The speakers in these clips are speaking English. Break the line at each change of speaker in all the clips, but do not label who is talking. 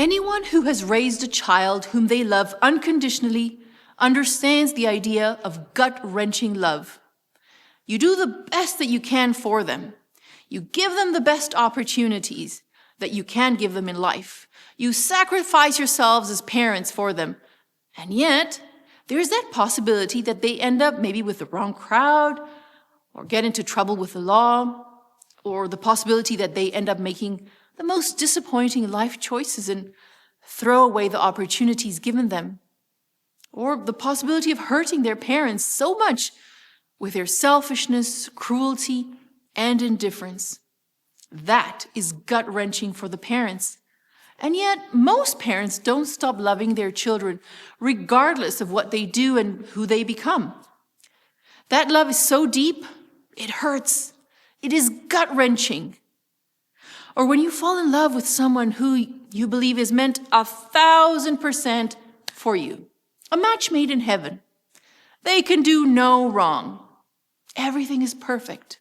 Anyone who has raised a child whom they love unconditionally understands the idea of gut-wrenching love. You do the best that you can for them. You give them the best opportunities that you can give them in life. You sacrifice yourselves as parents for them. And yet, there's that possibility that they end up maybe with the wrong crowd, or get into trouble with the law, or the possibility that they end up making the most disappointing life choices and throw away the opportunities given them, or the possibility of hurting their parents so much with their selfishness, cruelty, and indifference. That is gut-wrenching for the parents. And yet, most parents don't stop loving their children, regardless of what they do and who they become. That love is so deep, it hurts. It is gut-wrenching. Or when you fall in love with someone who you believe is meant 1,000% for you, a match made in heaven. They can do no wrong. Everything is perfect.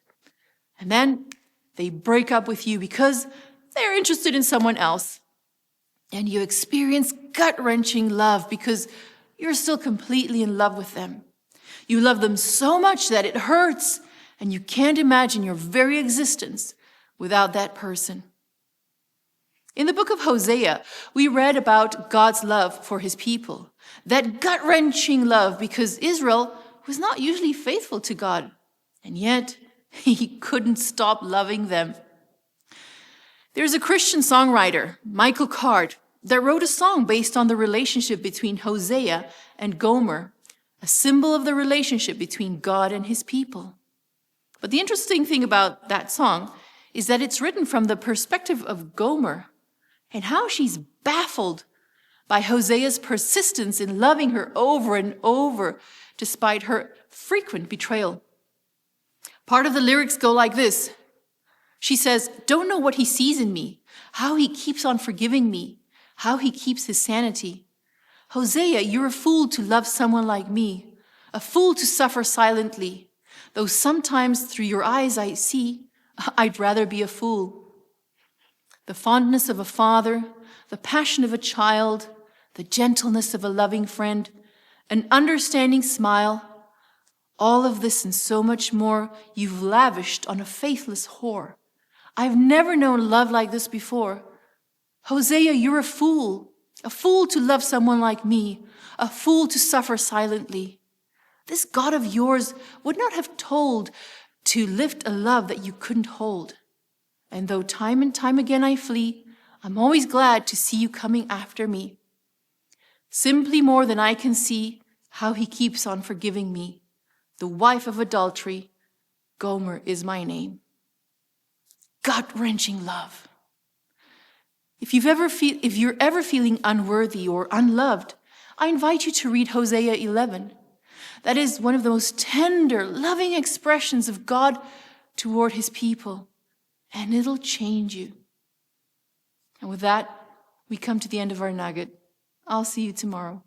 And then they break up with you because they're interested in someone else. And you experience gut-wrenching love because you're still completely in love with them. You love them so much that it hurts, and you can't imagine your very existence without that person. In the book of Hosea, we read about God's love for his people, that gut-wrenching love because Israel was not usually faithful to God, and yet he couldn't stop loving them. There's a Christian songwriter, Michael Card, that wrote a song based on the relationship between Hosea and Gomer, a symbol of the relationship between God and his people. But the interesting thing about that song is that it's written from the perspective of Gomer and how she's baffled by Hosea's persistence in loving her over and over despite her frequent betrayal. Part of the lyrics go like this. She says, "Don't know what he sees in me, how he keeps on forgiving me, how he keeps his sanity. Hosea, you're a fool to love someone like me, a fool to suffer silently. Though sometimes through your eyes I see, I'd rather be a fool." The fondness of a father, the passion of a child, the gentleness of a loving friend, an understanding smile, all of this and so much more you've lavished on a faithless whore. I've never known love like this before. Hosea, you're a fool to love someone like me, a fool to suffer silently. This God of yours would not have told to lift a love that you couldn't hold. And though time and time again I flee, I'm always glad to see you coming after me. Simply more than I can see how he keeps on forgiving me. The wife of adultery, Gomer is my name. Gut-wrenching love. If you're ever feeling unworthy or unloved, I invite you to read Hosea 11. That is one of the most tender, loving expressions of God toward his people, and it'll change you. And with that, we come to the end of our nugget. I'll see you tomorrow.